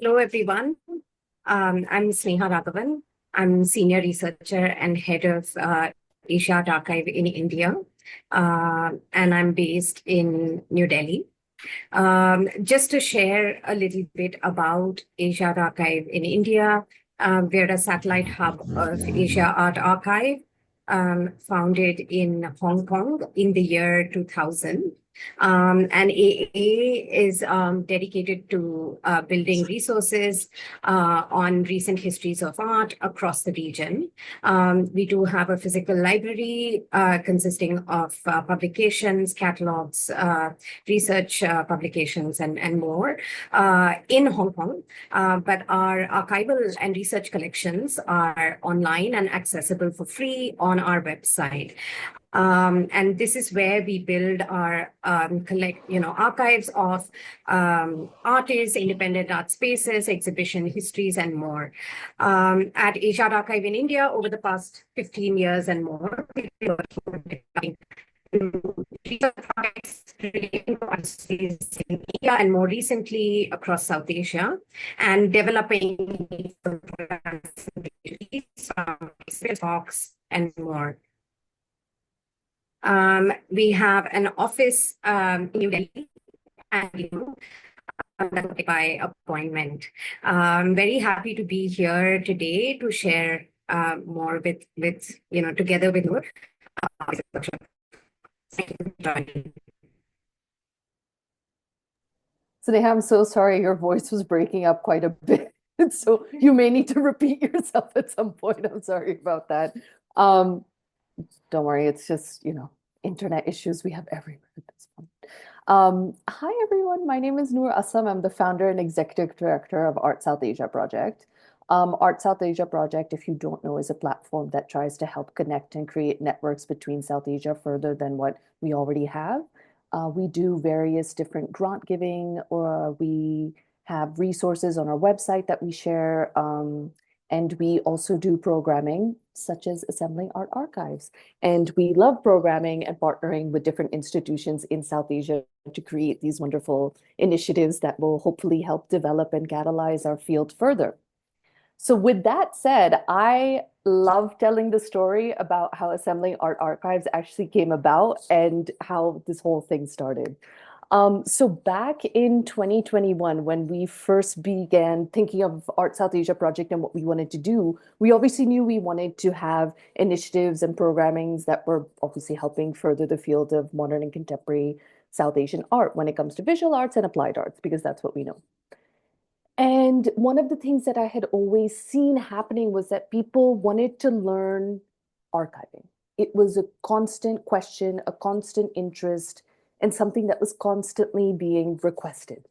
Hello, everyone. I'm Sneha Raghavan. I'm senior researcher and head of Asia Art Archive in India, and I'm based in New Delhi. Just to share a little bit about Asia Art Archive in India, we're a satellite hub of Asia Art Archive, founded in Hong Kong in the year 2000. And AA is dedicated to building resources on recent histories of art across the region. We do have a physical library consisting of publications, catalogs, research publications, and more in Hong Kong. But our archival and research collections are online and accessible for free on our website. And this is where we build our archives of artists, independent art spaces, exhibition histories, and more. At Asia Archive in India, over the past 15 years and more, we've been working on research projects relating to art spaces in India and more recently across South Asia, and developing programs, experience talks, and more. We have an office in New Delhi, and that's by appointment. I'm very happy to be here today to share more with together with Nour. Thank you for joining. Sneha, I'm so sorry, your voice was breaking up quite a bit. So you may need to repeat yourself at some point. I'm sorry about that. Um, don't worry, it's just, internet issues we have everywhere at this point. Hi, everyone. My name is Nour Aslam. I'm the founder and executive director of Art South Asia Project. Art South Asia Project, if you don't know, is a platform that tries to help connect and create networks between South Asia further than what we already have. We do various different grant giving, or we have resources on our website that we share. And we also do programming, such as assembling art archives. And we love programming and partnering with different institutions in South Asia to create these wonderful initiatives that will hopefully help develop and catalyze our field further. So with that said, I love telling the story about how assembling art archives actually came about and how this whole thing started. So back in 2021, when we first began thinking of Art South Asia Project and what we wanted to do, we obviously knew we wanted to have initiatives and programmings that were obviously helping further the field of modern and contemporary South Asian art when it comes to visual arts and applied arts, because that's what we know. And one of the things that I had always seen happening was that people wanted to learn archiving. It was a constant question, a constant interest, and something that was constantly being requested.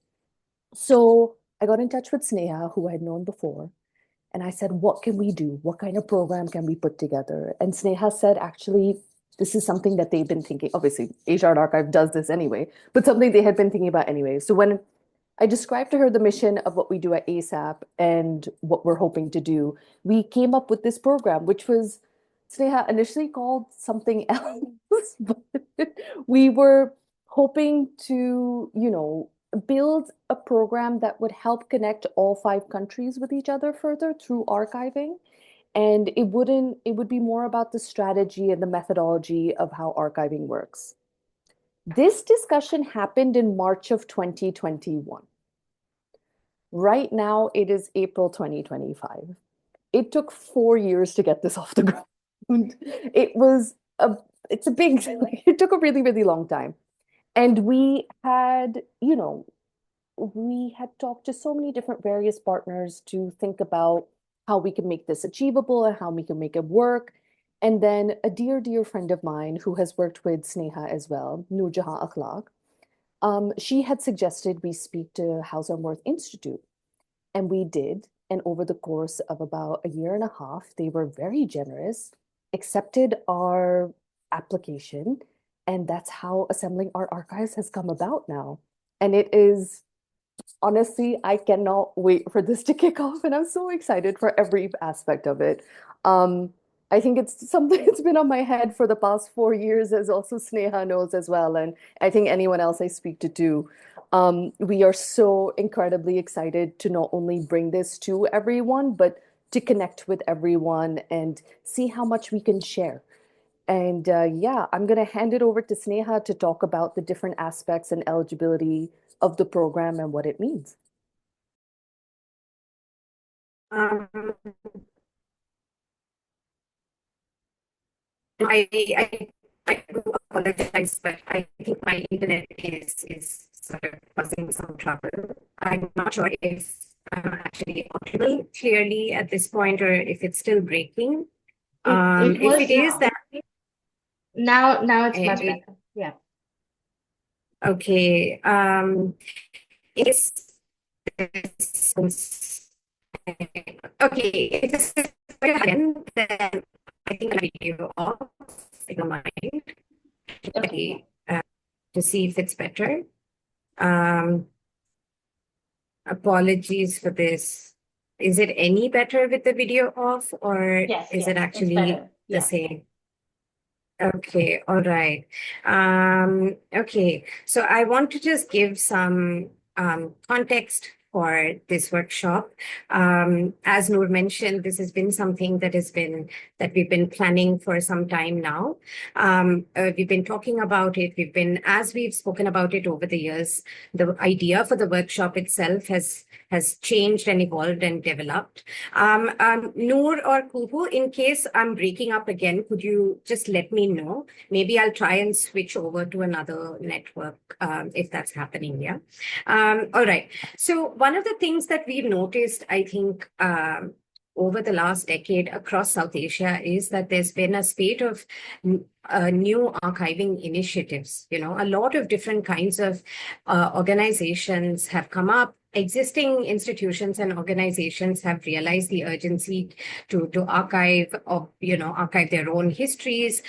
So I got in touch with Sneha, who I had known before, and I said, what can we do? What kind of program can we put together? And Sneha said, actually, this is something that they've been thinking. Obviously, Asia Art Archive does this anyway, but something they had been thinking about anyway. So when I described to her the mission of what we do at ASAP and what we're hoping to do, we came up with this program, which was, Sneha, initially called something else, but we were hoping to, build a program that would help connect all 5 countries with each other further through archiving. And it would be more about the strategy and the methodology of how archiving works. This discussion happened in March of 2021. Right now, it is April 2025. It took 4 years to get this off the ground. It's a big, it took a really, really long time. And we had talked to so many different various partners to think about how we can make this achievable and how we can make it work. And then a dear, dear friend of mine who has worked with Sneha as well, Noor Akhlaq, she had suggested we speak to Hauser Wirth Institute. And we did. And over the course of about a year and a half, they were very generous, accepted our application. And that's how Assembling Art Archives has come about now. And it is, honestly, I cannot wait for this to kick off. And I'm so excited for every aspect of it. I think it's something that's been on my head for the past 4 years, as also Sneha knows as well. And I think anyone else I speak to too. We are so incredibly excited to not only bring this to everyone, but to connect with everyone and see how much we can share. And yeah, I'm going to hand it over to Sneha to talk about the different aspects and eligibility of the program and what it means. Um, I I do apologize, but I think my internet is sort of causing some trouble. I'm not sure if I'm actually audible clearly at this point or if it's still breaking. It If was it is that, now it's much eh, better. Yeah. okay. It's okay. If this is again, then I think I'll video off. If you don't mind. Okay. To see if it's better. Um, Apologies for this. Is it any better with the video off, or Yes, is yes, it it's actually better. the Yeah. same? Okay, all right. Okay, so I want to just give some context for this workshop. As Noor mentioned, this has been something that we've been planning for some time now. We've been talking about it. As we've spoken about it over the years, the idea for the workshop itself has changed and evolved and developed. Noor or Kuhu, in case I'm breaking up again, could you just let me know? Maybe I'll try and switch over to another network if that's happening. Yeah. All right. So one of the things that we've noticed, I think, over the last decade across South Asia is that there's been a spate of new archiving initiatives. You know, a lot of different kinds of organizations have come up. Existing institutions and organizations have realized the urgency to archive or archive their own histories,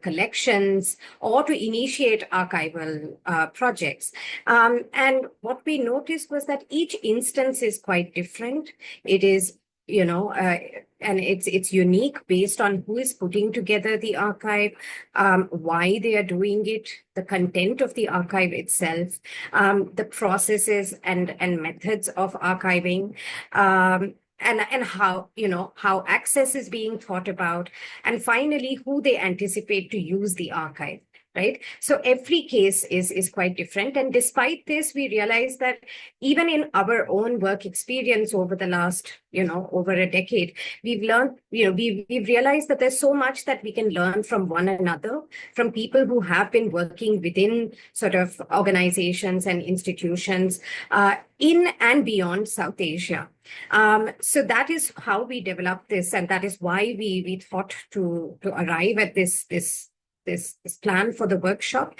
collections, or to initiate archival projects. And what we noticed was that each instance is quite different. It is and it's unique based on who is putting together the archive, why they are doing it, the content of the archive itself, the processes and methods of archiving, and how access is being thought about, and finally who they anticipate to use the archive. Right. So every case is quite different. And despite this, we realize that even in our own work experience over the last, over a decade, we've learned, we've realized that there's so much that we can learn from one another, from people who have been working within sort of organizations and institutions in and beyond South Asia. So that is how we developed this, and that is why we thought to arrive at this plan for the workshop.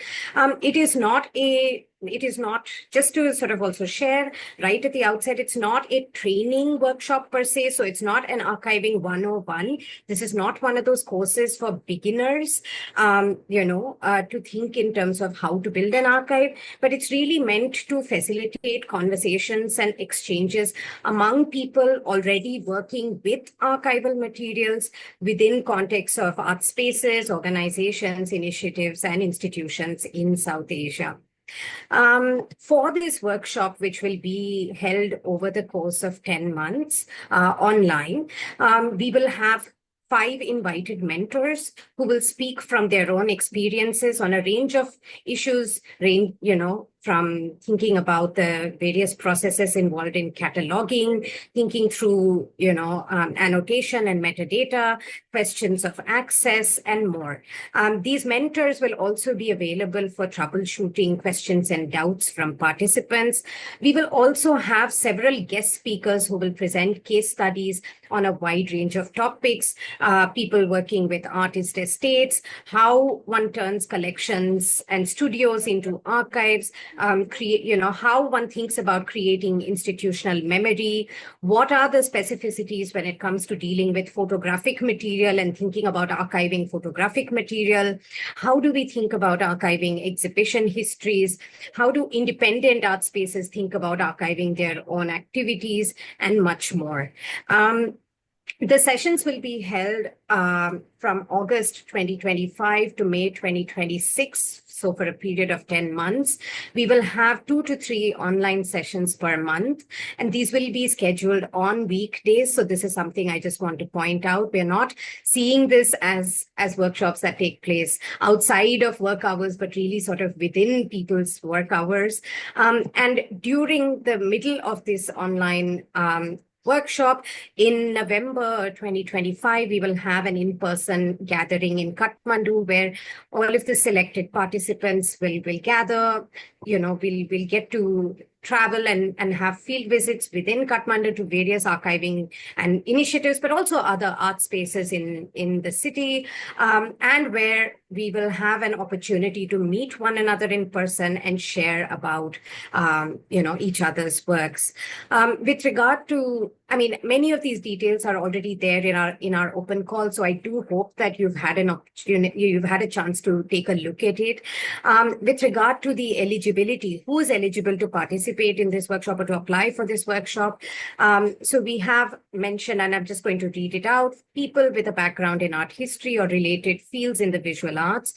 It is not, just to sort of also share right at the outset, it's not a training workshop per se. So it's not an archiving 101. This is not one of those courses for beginners, to think in terms of how to build an archive, but it's really meant to facilitate conversations and exchanges among people already working with archival materials within contexts of art spaces, organizations, initiatives, and institutions in South Asia. For this workshop, which will be held over the course of 10 months online, we will have 5 invited mentors who will speak from their own experiences on a range of issues, from thinking about the various processes involved in cataloging, thinking through, annotation and metadata, questions of access, and more. These mentors will also be available for troubleshooting questions and doubts from participants. We will also have several guest speakers who will present case studies on a wide range of topics, people working with artist estates, how one turns collections and studios into archives, how one thinks about creating institutional memory, what are the specificities when it comes to dealing with photographic material and thinking about archiving photographic material, how do we think about archiving exhibition histories, how do independent art spaces think about archiving their own activities, and much more. The sessions will be held from August 2025 to May 2026. So for a period of 10 months, we will have 2 to 3 online sessions per month, and these will be scheduled on weekdays. So this is something I just want to point out. We're not seeing this as workshops that take place outside of work hours, but really sort of within people's work hours. And during the middle of this online workshop in November 2025, we will have an in-person gathering in Kathmandu where all of the selected participants will gather. We'll get to travel and have field visits within Kathmandu to various archiving and initiatives, but also other art spaces in the city, and where we will have an opportunity to meet one another in person and share about each other's works. With regard to, many of these details are already there in our open call, so I do hope that you've had a chance to take a look at it. With regard to the eligibility, who is eligible to participate in this workshop or to apply for this workshop? So we have mentioned, and I'm just going to read it out: people with a background in art history or related fields in the visual arts,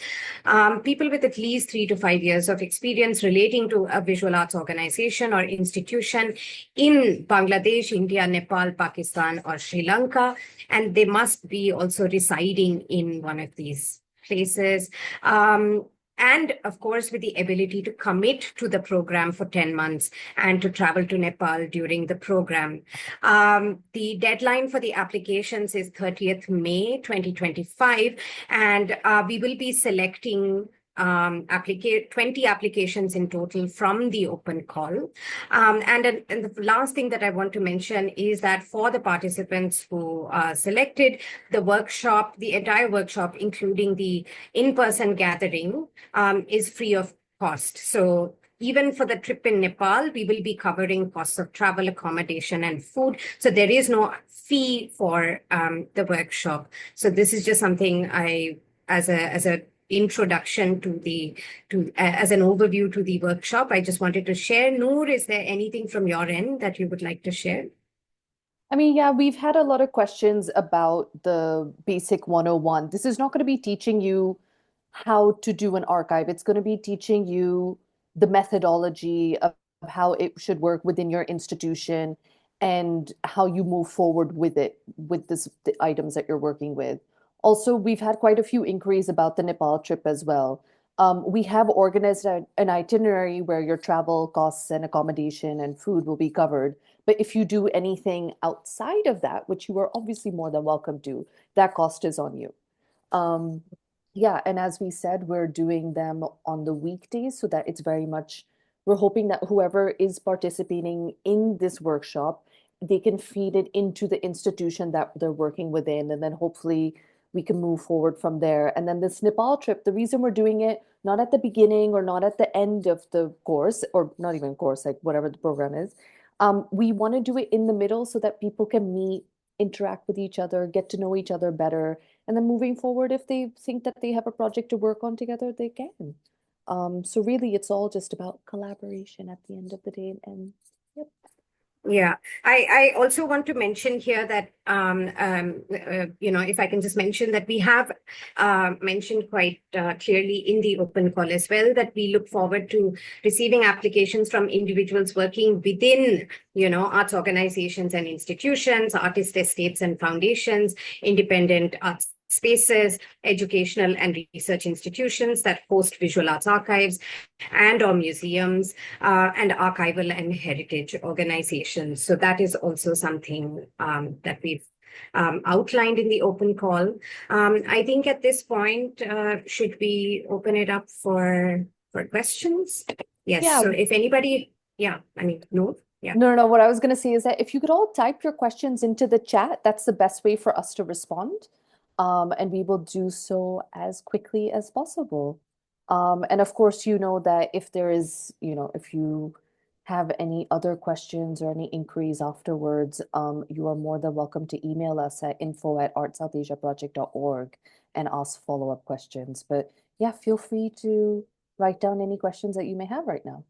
people with at least 3 to 5 years of experience relating to a visual arts organization or institution in Bangladesh, India, Nepal, Pakistan, or Sri Lanka, and they must be also residing in one of these places. And of course, with the ability to commit to the program for 10 months and to travel to Nepal during the program. The deadline for the applications is 30th May 2025, and we will be selecting 20 applications in total from the open call. And the last thing that I want to mention is that for the participants who are selected, the entire workshop, including the in-person gathering, is free of cost. So even for the trip in Nepal, we will be covering costs of travel, accommodation, and food. So there is no fee for the workshop. So this is just something as a introduction as an overview to the workshop, I just wanted to share. Nour, is there anything from your end that you would like to share? Yeah, we've had a lot of questions about the basic 101. This is not going to be teaching you how to do an archive. It's going to be teaching you the methodology of how it should work within your institution and how you move forward with it, with the items that you're working with. Also, we've had quite a few inquiries about the Nepal trip as well. We have organized an itinerary where your travel costs and accommodation and food will be covered. But if you do anything outside of that, which you are obviously more than welcome to, that cost is on you. Yeah, and as we said, we're doing them on the weekdays so that it's very much, we're hoping that whoever is participating in this workshop, they can feed it into the institution that they're working within, and then hopefully we can move forward from there. And then this Nepal trip, the reason we're doing it not at the beginning or not at the end of the course, or not even course, like whatever the program is, we want to do it in the middle so that people can meet, interact with each other, get to know each other better. And then moving forward, if they think that they have a project to work on together, they can. So really, it's all just about collaboration at the end of the day. And yep. Yeah, I also want to mention here that, if I can just mention that we have mentioned quite clearly in the open call as well that we look forward to receiving applications from individuals working within, arts organizations and institutions, artist estates and foundations, independent arts spaces, educational and research institutions that host visual arts archives and/or museums, and archival and heritage organizations. So that is also something that we've outlined in the open call. I think at this point, should we open it up for questions? Yes. Yeah. So if anybody, no. Yeah. No. What I was going to say is that if you could all type your questions into the chat, that's the best way for us to respond. And we will do so as quickly as possible. And of course, that if there is, if you have any other questions or any inquiries afterwards, you are more than welcome to email us at info@artsouthasiaproject.org and ask follow-up questions. But yeah, feel free to write down any questions that you may have right now.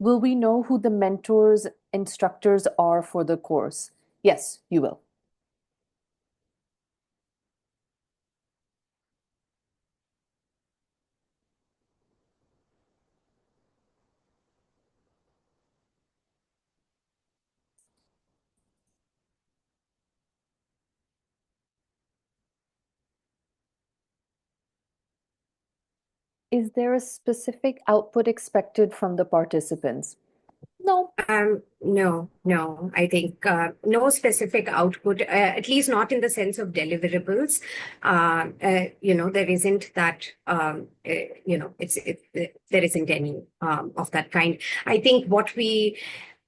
Will we know who the mentors, instructors are for the course? Yes, you will. Is there a specific output expected from the participants? No. No. I think no specific output, at least not in the sense of deliverables. There isn't that. There isn't any of that kind. I think what we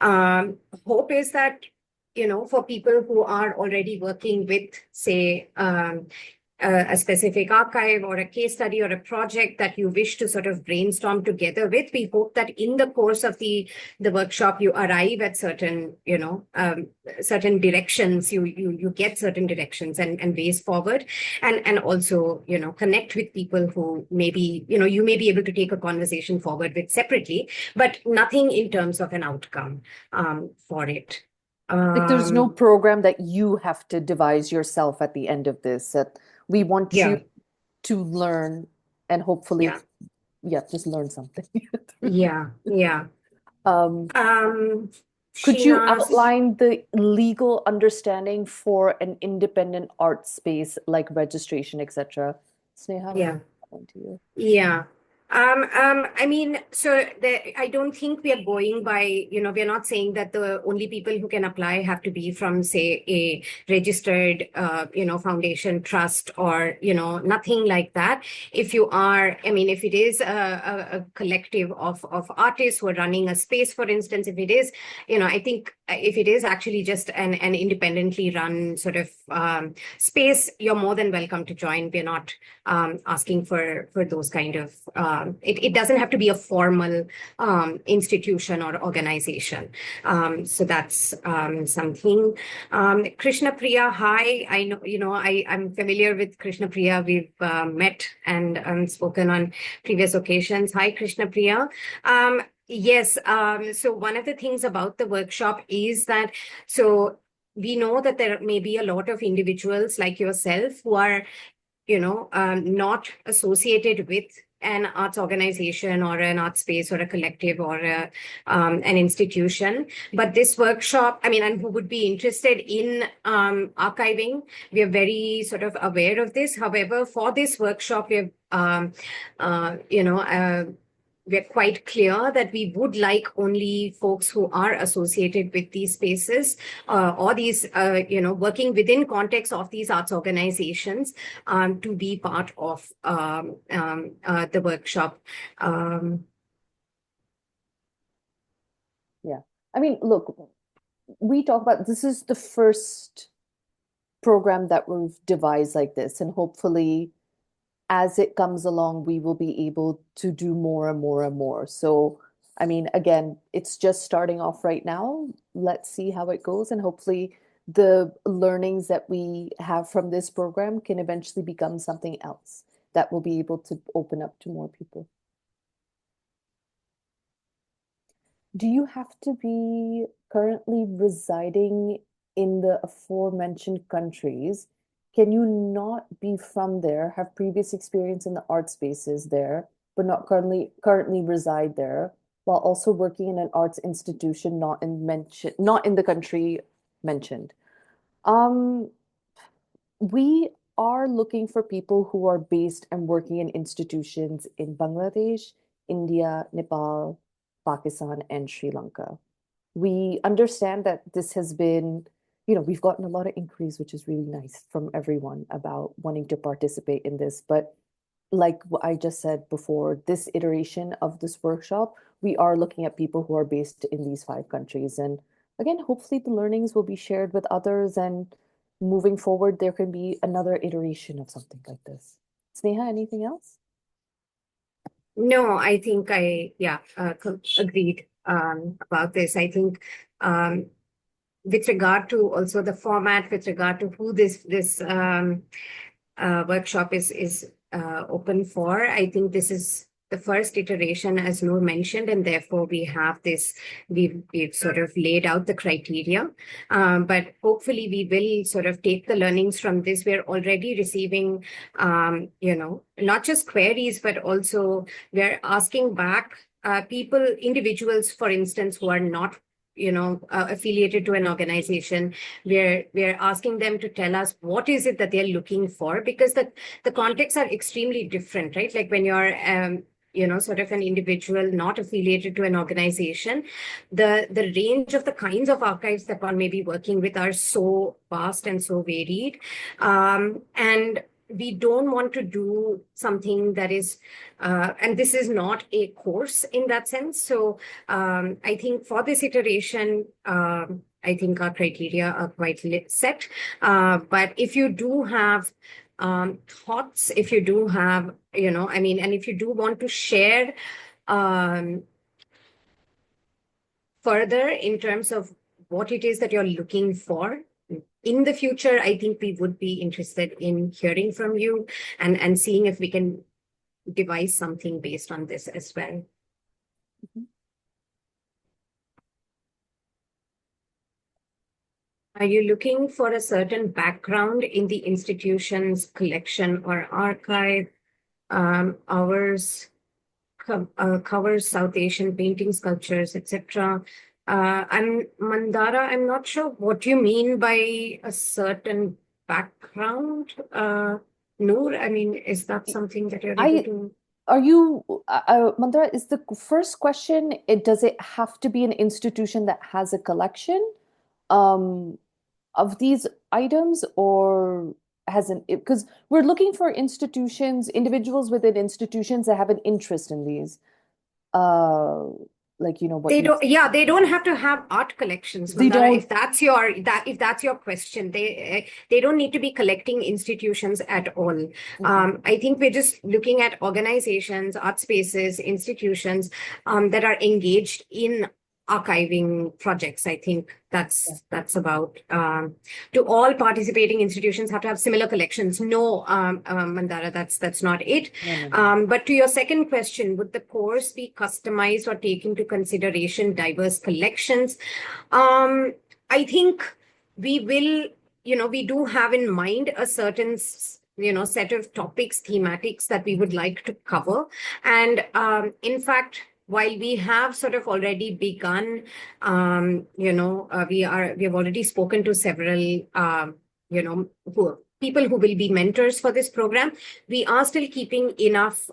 hope is that for people who are already working with, say, a specific archive or a case study or a project that you wish to sort of brainstorm together with, we hope that in the course of the workshop you arrive at certain certain directions, you get certain directions and ways forward, and also connect with people who maybe you may be able to take a conversation forward with separately, but nothing in terms of an outcome for it. Like there's no program that you have to devise yourself at the end of this. That we want you to learn and hopefully, just learn something. Yeah. Could you Sheena, outline the legal understanding for an independent art space like registration, etc.? Sneha, Yeah. on to you. Yeah. I mean, I don't think we are going by, we're not saying that the only people who can apply have to be from, say, a registered, foundation, trust, or, nothing like that. If you are, I mean, if it is a collective of artists who are running a space, for instance, if it is, I think if it is actually just an independently run sort of space, you're more than welcome to join. We're not asking for those kind of it doesn't have to be a formal institution or organization. So that's something. Krishna Priya, hi. I know, I'm familiar with Krishna Priya. We've met and spoken on previous occasions. Hi, Krishna Priya. Yes. So one of the things about the workshop is that, we know that there may be a lot of individuals like yourself who are not associated with an arts organization or an art space or a collective or an institution. But this workshop, I mean, and who would be interested in archiving, we are very sort of aware of this. However, for this workshop, we're quite clear that we would like only folks who are associated with these spaces or these, working within context of these arts organizations to be part of the workshop. Yeah. I mean, look, we talk about this is the first program that we've devised like this, and hopefully as it comes along, we will be able to do more and more and more. So, I mean, again, it's just starting off right now. Let's see how it goes. And hopefully the learnings that we have from this program can eventually become something else that will be able to open up to more people. Do you have to be currently residing in the aforementioned countries? Can you not be from there, have previous experience in the art spaces there, but not currently reside there, while also working in an arts institution not in the country mentioned? We are looking for people who are based and working in institutions in Bangladesh, India, Nepal, Pakistan, and Sri Lanka. We understand that this has been, we've gotten a lot of inquiries, which is really nice from everyone about wanting to participate in this. But like what I just said before, this iteration of this workshop, we are looking at people who are based in these 5 countries. And again, hopefully the learnings will be shared with others, and moving forward, there can be another iteration of something like this. Sneha, anything else? No, I think agreed about this. I think with regard to also the format, with regard to who this workshop is open for, I think this is the first iteration, as Noor mentioned, and therefore we have this, we've sort of laid out the criteria. But hopefully we will sort of take the learnings from this. We're already receiving, not just queries, but also we're asking back people, individuals, for instance, who are not affiliated to an organization. We're asking them to tell us what is it that they're looking for, because the contexts are extremely different, right? Like when you're sort of an individual not affiliated to an organization, the range of the kinds of archives that one may be working with are so vast and so varied. And we don't want to do something that is, and this is not a course in that sense. So I think for this iteration, I think our criteria are quite set. But if you do have thoughts, if you do have, and if you do want to share further in terms of what it is that you're looking for in the future, I think we would be interested in hearing from you and seeing if we can devise something based on this as well. Mhm. Are you looking for a certain background in the institution's collection or archive? Ours covers South Asian painting, sculptures, etc. Mandara, I'm not sure what you mean by a certain background. Noor, I mean, is that something that you're able to? Are you, Mandara, is the first question, does it have to be an institution that has a collection of these items, or hasn't, because we're looking for institutions, individuals within institutions that have an interest in these. Like, what They you don't, yeah, they don't have to have art collections, They Mandara. don't- If that's your question, they don't need to be collecting institutions at all. I think we're just looking at organizations, art spaces, institutions that are engaged in archiving projects. I think that's about to all participating institutions have to have similar collections. No, Mandara, that's not it. No. But to your second question, would the course be customized or take into consideration diverse collections? I think we will, we do have in mind a certain set of topics, thematics that we would like to cover. And in fact, while we have sort of already begun, we have already spoken to several, people who will be mentors for this program. We are still keeping enough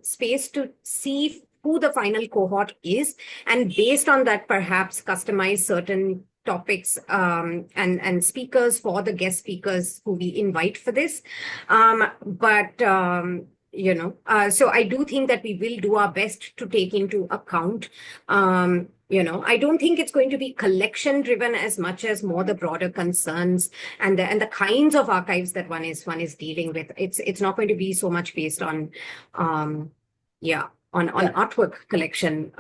space to see who the final cohort is, and based on that, perhaps customize certain topics and speakers for the guest speakers who we invite for this. So I do think that we will do our best to take into account, I don't think it's going to be collection driven as much as more the broader concerns and the kinds of archives that one is dealing with. It's not going to be so much based on, artwork collection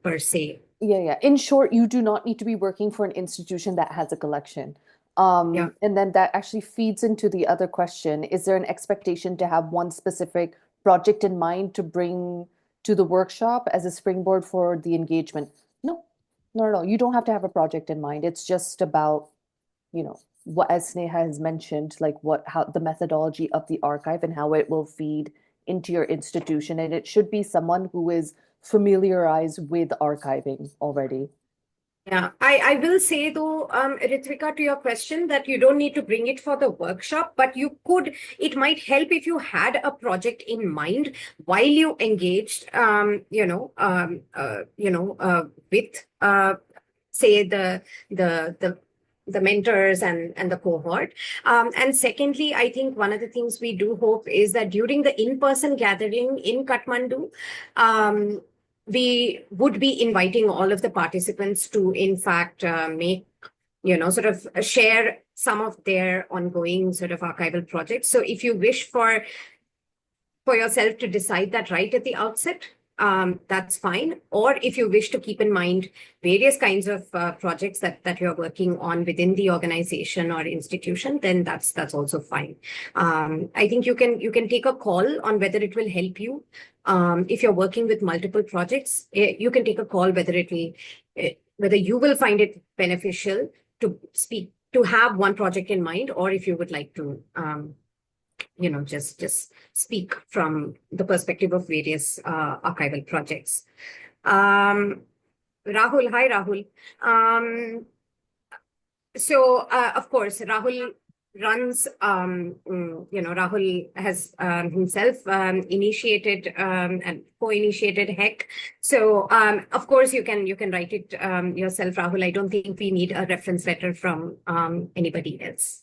per se. Yeah. In short, you do not need to be working for an institution that has a collection. Yeah. And then that actually feeds into the other question. Is there an expectation to have one specific project in mind to bring to the workshop as a springboard for the engagement? No, not at all. You don't have to have a project in mind. It's just about, what, as Sneha has mentioned, like how the methodology of the archive and how it will feed into your institution. And it should be someone who is familiarized with archiving already. Yeah, I will say though, Ritvika, to your question, that you don't need to bring it for the workshop, but it might help if you had a project in mind while you engaged, with, say the mentors and the cohort. And secondly, I think one of the things we do hope is that during the in-person gathering in Kathmandu, we would be inviting all of the participants to, in fact, make, sort of share some of their ongoing sort of archival projects. So if you wish for yourself to decide that right at the outset, that's fine. Or if you wish to keep in mind various kinds of projects that you're working on within the organization or institution, then that's also fine. I think you can take a call on whether it will help you. If you're working with multiple projects, you can take a call whether you will find it beneficial to have one project in mind, or if you would like to just speak from the perspective of various archival projects. Rahul, hi Rahul. Of course, Rahul runs, Rahul has himself initiated and co-initiated HEC. So, of course, you can write it yourself, Rahul. I don't think we need a reference letter from anybody else.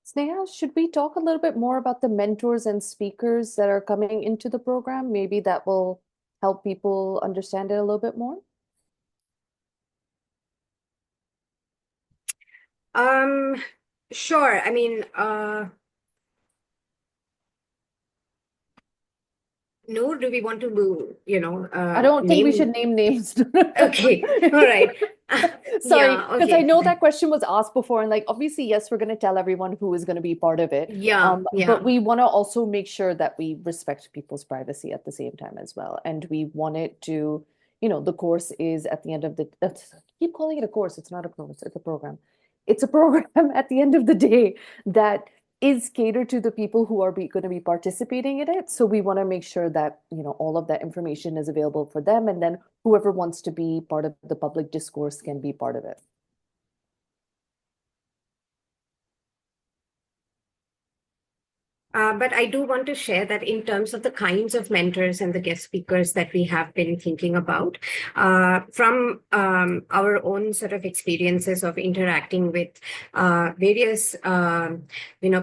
Sneha, should we talk a little bit more about the mentors and speakers that are coming into the program? Maybe that will help people understand it a little bit more. Sure. I mean, Noor, do we want to, I don't think we should name names. Okay, all right. Sorry, Yeah, because I okay. know that question was asked before, and like obviously, yes, we're going to tell everyone who is going to be part of it. Yeah, But we want to also make sure that we respect people's privacy at the same time as well. And we want it to, the course is at the end of the, keep calling it a course. It's not a course, it's a program. It's a program at the end of the day that is catered to the people who are going to be participating in it. So we want to make sure that, all of that information is available for them. And then whoever wants to be part of the public discourse can be part of it. But I do want to share that in terms of the kinds of mentors and the guest speakers that we have been thinking about, from our own sort of experiences of interacting with various,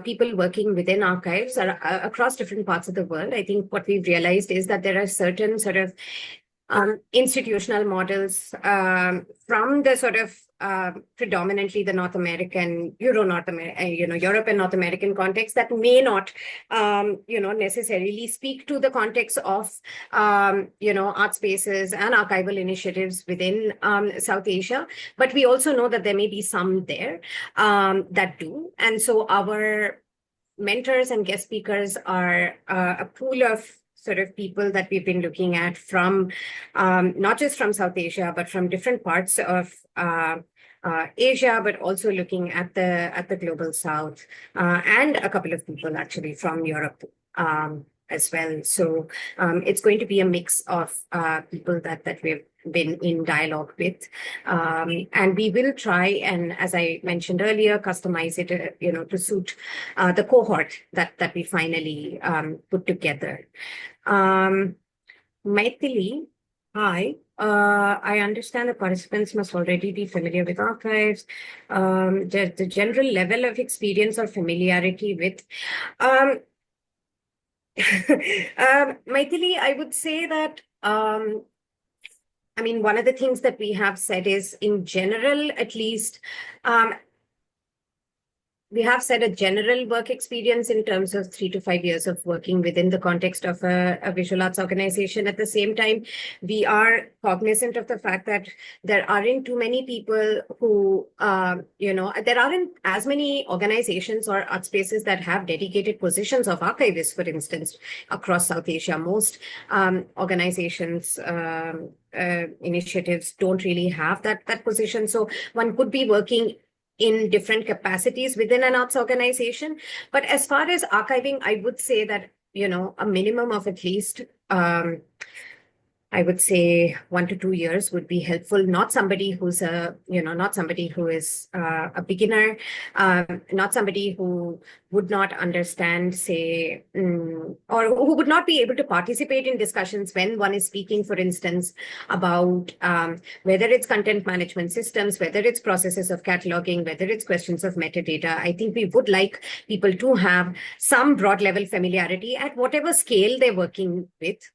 people working within archives across different parts of the world, I think what we've realized is that there are certain sort of institutional models from the sort of predominantly the North American, Europe and North American context that may not, necessarily speak to the context of, art spaces and archival initiatives within South Asia. But we also know that there may be some there that do. And so our mentors and guest speakers are a pool of sort of people that we've been looking at from not just from South Asia, but from different parts of Asia, but also looking at the global South, and a couple of people actually from Europe as well. So it's going to be a mix of people that we've been in dialogue with, and we will try and, as I mentioned earlier, customize it, to suit the cohort that we finally put together. Maithili, hi. I understand the participants must already be familiar with archives. The general level of experience or familiarity with. Maithili, I would say that, one of the things that we have said is, in general, at least, we have said a general work experience in terms of 3 to 5 years of working within the context of a visual arts organization. At the same time, we are cognizant of the fact that there aren't too many people who, there aren't as many organizations or art spaces that have dedicated positions of archivists, for instance, across South Asia. Most organizations, initiatives don't really have that position. So one could be working in different capacities within an arts organization. But as far as archiving, I would say that, a minimum of at least, I would say 1 to 2 years would be helpful. Not somebody who's not somebody who is a beginner, not somebody who would not understand, say, or who would not be able to participate in discussions when one is speaking, for instance, about whether it's content management systems, whether it's processes of cataloging, whether it's questions of metadata. I think we would like people to have some broad level familiarity at whatever scale they're working with,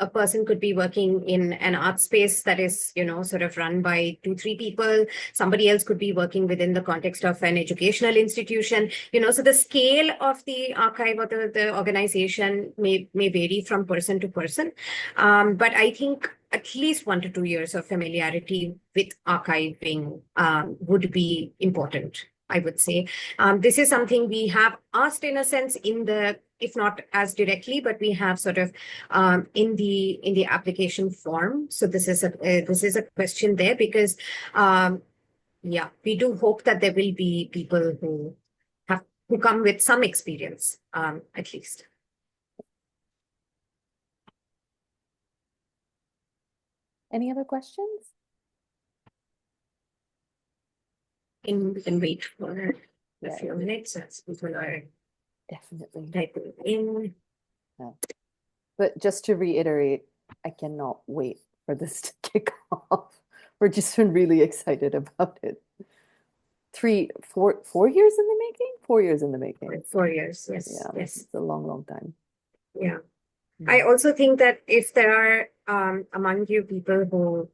a person could be working in an art space that is, sort of run by 2, 3 people. Somebody else could be working within the context of an educational institution. So the scale of the archive or the organization may vary from person to person. But I think at least 1 to 2 years of familiarity with archiving would be important, I would say. This is something we have asked in a sense if not as directly, but we have sort of in the application form. So this is a question there because we do hope that there will be people who come with some experience at least. Any other questions? We can wait for a few minutes as people are Definitely. typing in. But just to reiterate, I cannot wait for this to kick off. We're just been really excited about it. 4 years in the making? 4 years in the making. 4 years, yes. Yeah, Yes. it's a long, long time. Yeah. I also think that if there are among you people who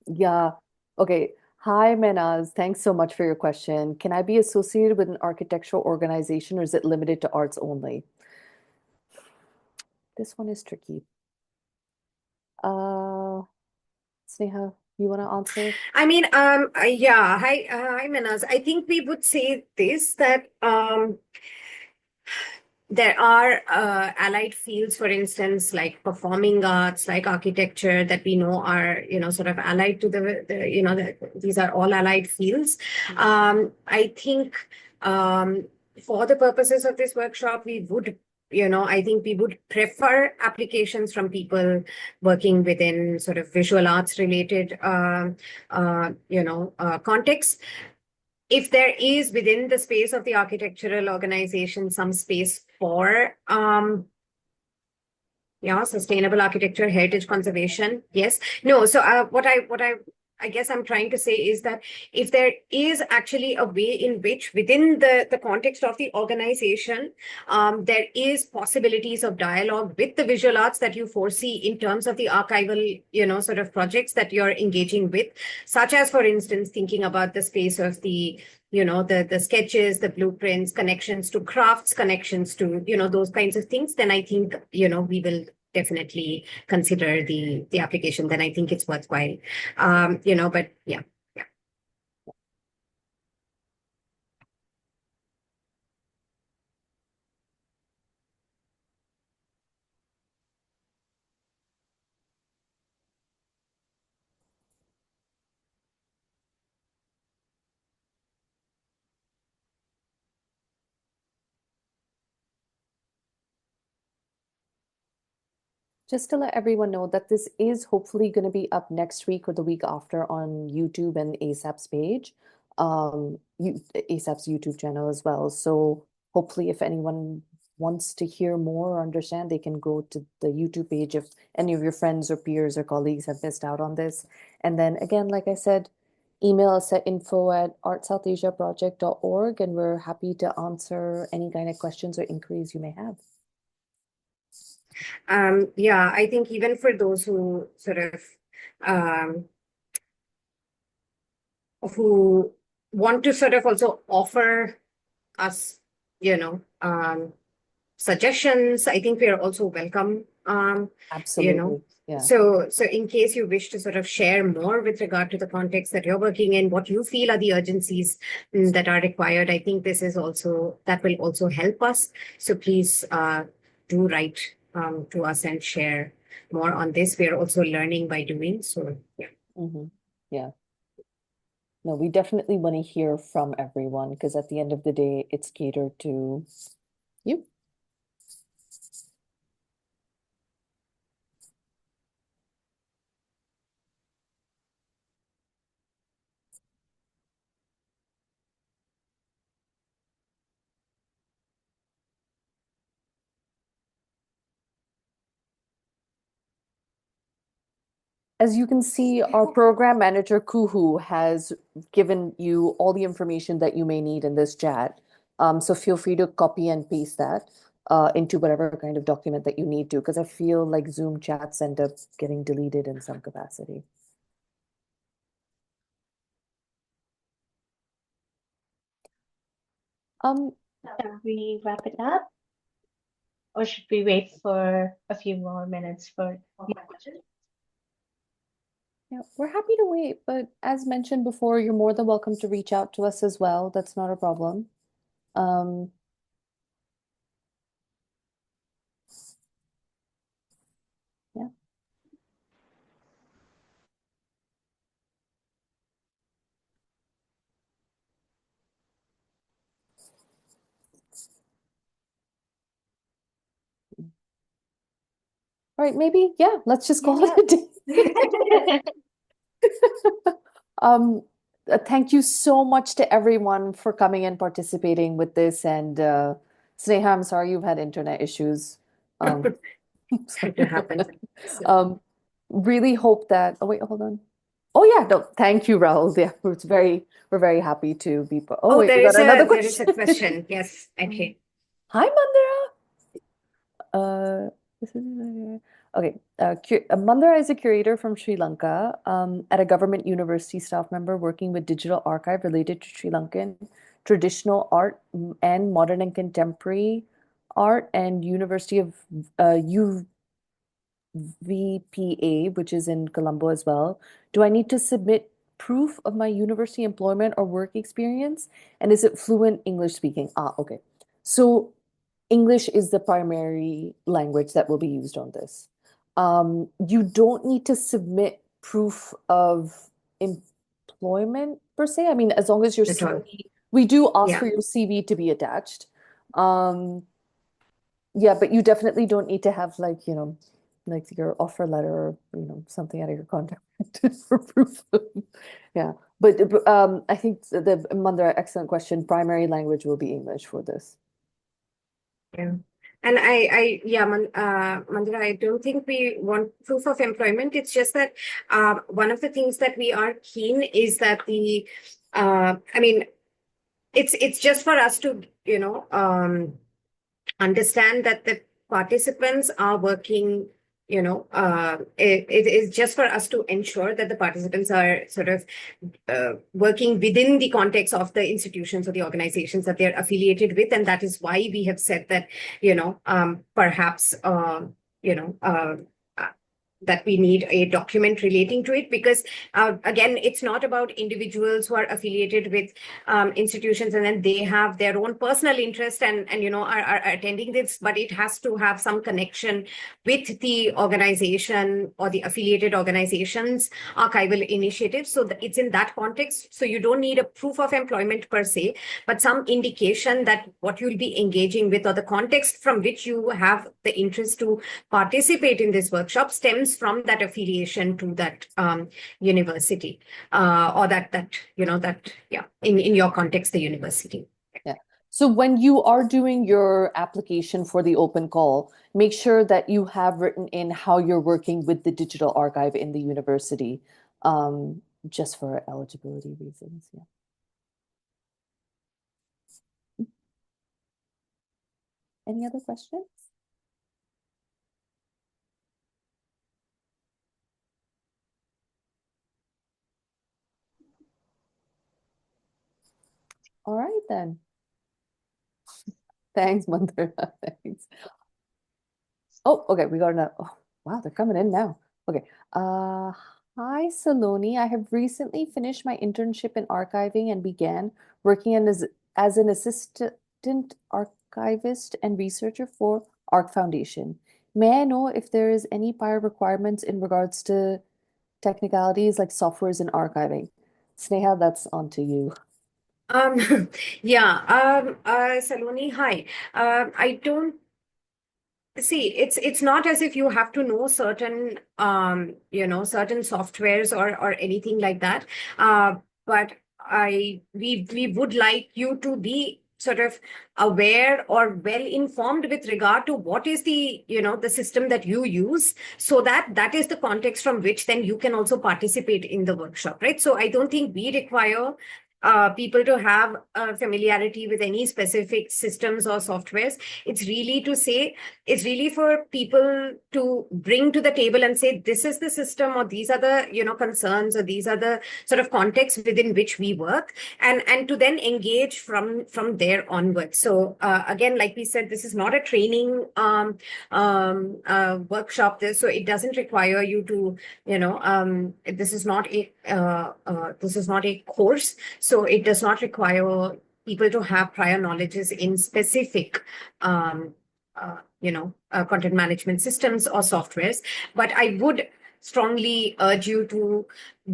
Yeah. Okay. Hi, Menaz. Thanks so much for your question. Can I be associated with an architectural organization or is it limited to arts only? This one is tricky. Sneha, you want to answer? I mean, yeah. Hi, Manaz. I think we would say this, that there are allied fields, for instance, like performing arts, like architecture, that we know are, sort of allied to these are all allied fields. I think for the purposes of this workshop, we would, I think we would prefer applications from people working within sort of visual arts related, contexts. If there is within the space of the architectural organization some space for sustainable architecture, heritage conservation, yes. No, so what I guess I'm trying to say is that if there is actually a way in which within the context of the organization, there is possibilities of dialogue with the visual arts that you foresee in terms of the archival, sort of projects that you're engaging with, such as, for instance, thinking about the space of the the sketches, the blueprints, connections to crafts, connections to, those kinds of things, then I think, we will definitely consider the application. Then I think it's worthwhile. But yeah. Just to let everyone know that this is hopefully going to be up next week or the week after on YouTube and ASAP's page, ASAP's YouTube channel as well. So hopefully if anyone wants to hear more or understand, they can go to the YouTube page if any of your friends or peers or colleagues have missed out on this. And then again, like I said, email us at info@artsouthasiaproject.org and we're happy to answer any kind of questions or inquiries you may have. I think even for those who sort of who want to sort of also offer us, suggestions, I think we are also welcome. Absolutely. Yeah. So in case you wish to sort of share more with regard to the context that you're working in, what you feel are the urgencies that are required, I think that will also help us. So please do write to us and share more on this. We are also learning by doing. So yeah. Yeah. No, we definitely want to hear from everyone because at the end of the day, it's catered to you. As you can see, our program manager, Kuhu, has given you all the information that you may need in this chat. So feel free to copy and paste that. into whatever kind of document that you need to, because I feel like Zoom chats end up getting deleted in some capacity. Shall we wrap it up? Or should we wait for a few more minutes for more questions? Yeah, we're happy to wait, but as mentioned before, you're more than welcome to reach out to us as well. That's not a problem. Um, yeah. All right, maybe, yeah, let's just call it a day. Thank you so much to everyone for coming and participating with this. And Sneha, I'm sorry you've had internet issues. It happens. Really hope that. Oh wait, hold on. Oh yeah, no, thank you, Rahul. Yeah, we're very happy to be. Oh wait, we got another there is a question. question. Yes, okay. Hi, Mandira. This is okay. Mandira is a curator from Sri Lanka, at a government university staff member working with digital archive related to Sri Lankan traditional art and modern and contemporary art, and University of UVPA, which is in Colombo as well. Do I need to submit proof of my university employment or work experience? And is it fluent English speaking? Okay. So English is the primary language that will be used on this. You don't need to submit proof of employment per se. I mean, as long as your At all. CV, we do ask Yeah. for your CV to be attached. Yeah, but you definitely don't need to have like, like your offer letter or, something out of your contract for proof. Yeah. But I think Mandra, excellent question. Primary language will be English for this. Yeah. And Mandira, I don't think we want proof of employment. It's just that one of the things that we are keen is that it's just for us to, understand that the participants are working, it is just for us to ensure that the participants are sort of working within the context of the institutions or the organizations that they're affiliated with. And that is why we have said that, perhaps, that we need a document relating to it, because again, it's not about individuals who are affiliated with institutions and then they have their own personal interest and are attending this, but it has to have some connection with the organization or the affiliated organization's archival initiative. So it's in that context. So you don't need a proof of employment per se, but some indication that what you'll be engaging with or the context from which you have the interest to participate in this workshop stems from that affiliation to that university, or in your context, the university. Yeah. So when you are doing your application for the open call, make sure that you have written in how you're working with the digital archive in the university, just for eligibility reasons. Yeah. Any other questions? All right then. Thanks, Mandira. Thanks. Oh, okay. We got another. Oh, wow, they're coming in now. Okay. Hi, Saloni. I have recently finished my internship in archiving and began working as an assistant archivist and researcher for Arc Foundation. May I know if there is any prior requirements in regards to technicalities like softwares and archiving? Sneha, that's on to you. Saloni, hi. I don't see, it's not as if you have to know certain certain softwares or anything like that. But we would like you to be sort of aware or well informed with regard to what is the the system that you use, so that is the context from which then you can also participate in the workshop, right? So I don't think we require people to have familiarity with any specific systems or softwares. It's really for people to bring to the table and say, this is the system, or these are the, concerns, or these are the sort of contexts within which we work, and to then engage from there onwards. So again, like we said, this is not a training workshop. So it doesn't require you to, this is not a course. So it does not require people to have prior knowledges in specific, content management systems or softwares. But I would strongly urge you to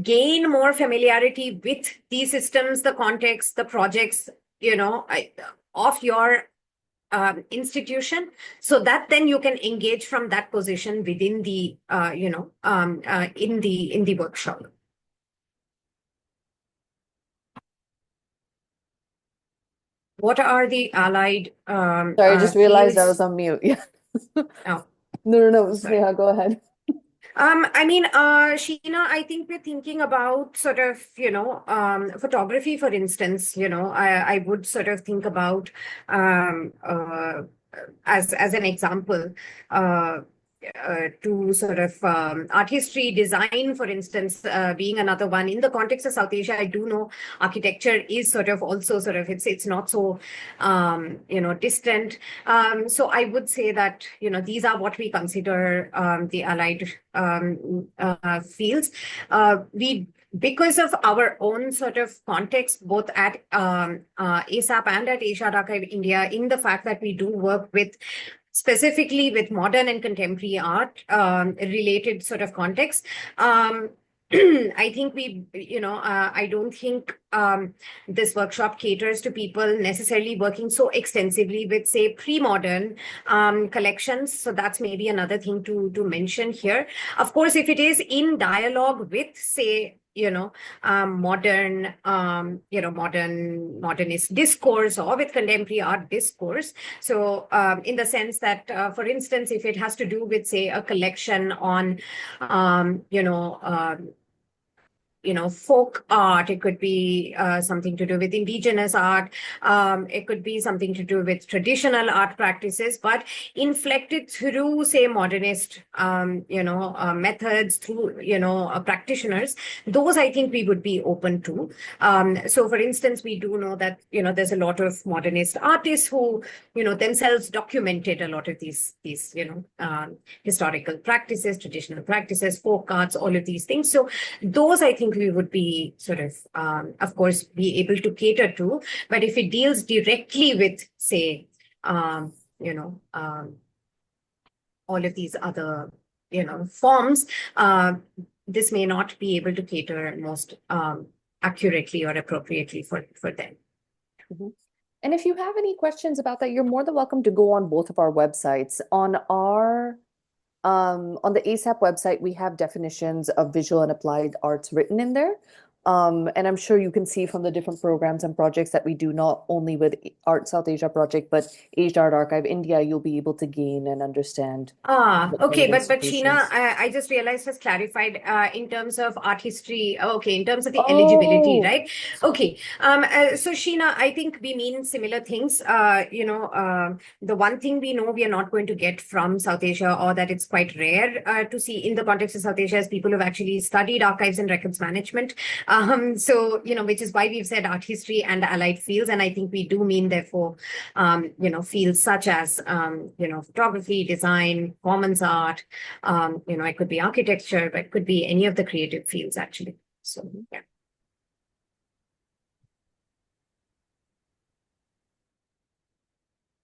gain more familiarity with these systems, the context, the projects, of your institution, so that then you can engage from that position within the, in the workshop. What are the allied Sorry, I just realized I fields? was on mute. Yeah. Oh, No, sorry. Sneha, go ahead. Sheena, I think we're thinking about sort of, photography, for instance. I would sort of think about as an example, to sort of art history, design, for instance, being another one. In the context of South Asia, I do know architecture is sort of also sort of, it's not so distant. So I would say that these are what we consider the allied fields. Because of our own sort of context, both at ASAP and at Asian Archive India, in the fact that we do work with specifically with modern and contemporary art related sort of context. I think I don't think this workshop caters to people necessarily working so extensively with, say, pre-modern collections. So that's maybe another thing to mention here. Of course, if it is in dialogue with, say, modernist discourse, or with contemporary art discourse. So in the sense that, for instance, if it has to do with, say, a collection on, folk art, it could be something to do with indigenous art, it could be something to do with traditional art practices, but inflected through, say, modernist, methods, through, practitioners. Those I think we would be open to. So, for instance, we do know that, there's a lot of modernist artists who, themselves documented a lot of these, historical practices, traditional practices, folk arts, all of these things. So those I think we would be sort of course, be able to cater to. But if it deals directly with, say, all of these other, forms, this may not be able to cater most accurately or appropriately for them. Mm-hmm. And if you have any questions about that, you're more than welcome to go on both of our websites. On the ASAP website, we have definitions of visual and applied arts written in there. And I'm sure you can see from the different programs and projects that we do, not only with Art South Asia Project, but Asian Art Archive India, you'll be able to gain and understand. Okay, but Sheena, I just realized has clarified in terms of art history. Okay, in terms of the eligibility, right? Okay. So Sheena, I think we mean similar things. The one thing we know we are not going to get from South Asia, or that it's quite rare to see in the context of South Asia, is people who've actually studied archives and records management. So which is why we've said art history and allied fields, and I think we do mean therefore, fields such as photography, design, performance art, it could be architecture, but it could be any of the creative fields actually. So, yeah.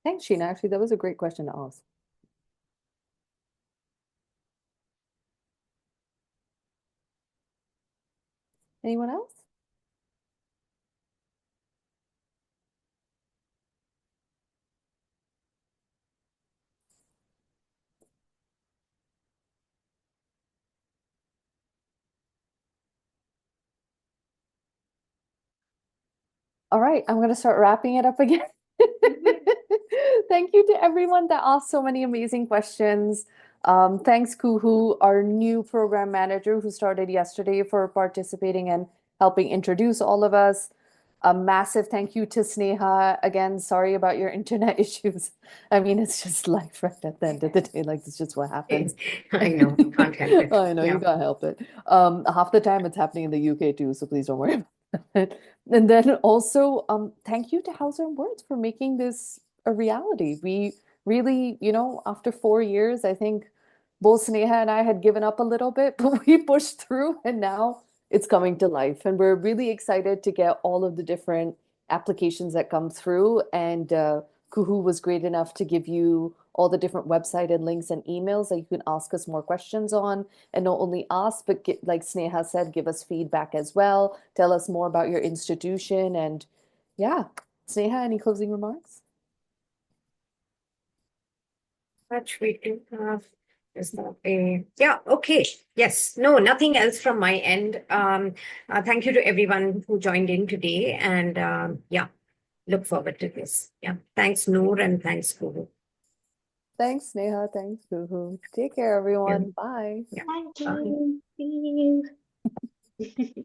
Thanks, Sheena. Actually, that was a great question to ask. Anyone else? All right, I'm going to start wrapping it up again. Thank you to everyone that asked so many amazing questions. Thanks, Kuhu, our new program manager who started yesterday, for participating and helping introduce all of us. A massive thank you to Sneha. Again, sorry about your internet issues. I mean, it's just life right at the end of the day. Like, it's just what happens. I know, can't help it. I know, you Yeah. can't help it. Half the time it's happening in the UK too, so please don't worry about it. And then also, thank you to Hauser Wirth for making this a reality. We really, after 4 years, I think both Sneha and I had given up a little bit, but we pushed through and now it's coming to life. And we're really excited to get all of the different applications that come through. And Kuhu was great enough to give you all the different website and links and emails that you can ask us more questions on. And not only ask, but get, like Sneha said, give us feedback as well. Tell us more about your institution. And yeah, Sneha, any closing remarks? Much we do have. Is that a yeah, okay. Yes, no, nothing else from my end. Thank you to everyone who joined in today, and yeah, look forward to this. Yeah, thanks, Noor, and thanks, Kuhu. Thanks, Sneha. Thanks, Kuhu. Take care, Yeah, everyone. Bye. yeah. Thank Bye. you. See you.